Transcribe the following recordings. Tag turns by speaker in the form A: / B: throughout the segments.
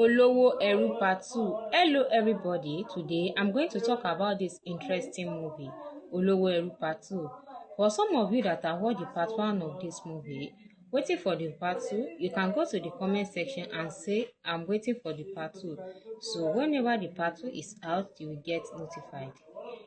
A: OLOWO ERU Part 2. Hello everybody, today I'm going to talk about this interesting movie, OLOWO ERU Part 2. For some of you that have watched the Part 1 of this movie, waiting for the Part 2, you can go to the comment section and say, I'm waiting for the Part 2. So whenever the Part 2 is out, you will get notified.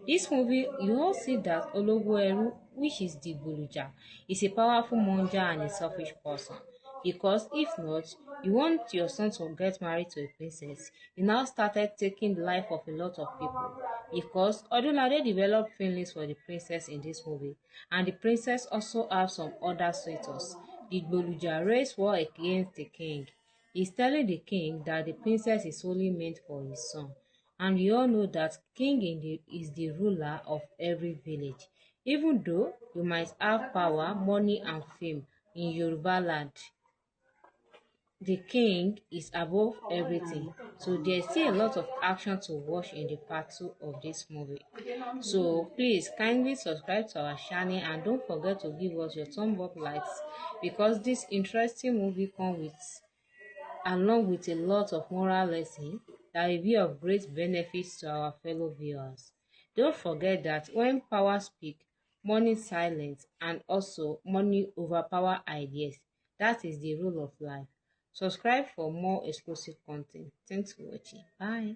A: This movie, you all see that OLOWO ERU, which is the Buluja, is a powerful monger and a selfish person. Because if not, you want your son to get married to a princess, you now started taking the life of a lot of people. Because Odun Adekola developed feelings for the princess in this movie, and the princess also have some other suitors. The Buluja raised war against the king. He's telling the king that the princess is only meant for his son. And you all know that king is the ruler of every village. Even though you might have power, money, and fame in Yoruba land, the king is above everything. So there's still a lot of action to watch in the part 2 of this movie. So please kindly subscribe to our channel and don't forget to give us your thumb up likes, because this interesting movie comes along with a lot of moral lessons that will be of great benefits to our fellow viewers. Don't forget that when power speaks, money silence, and also money overpower ideas. That is the rule of life. Subscribe for more exclusive content. Thanks for watching. Bye.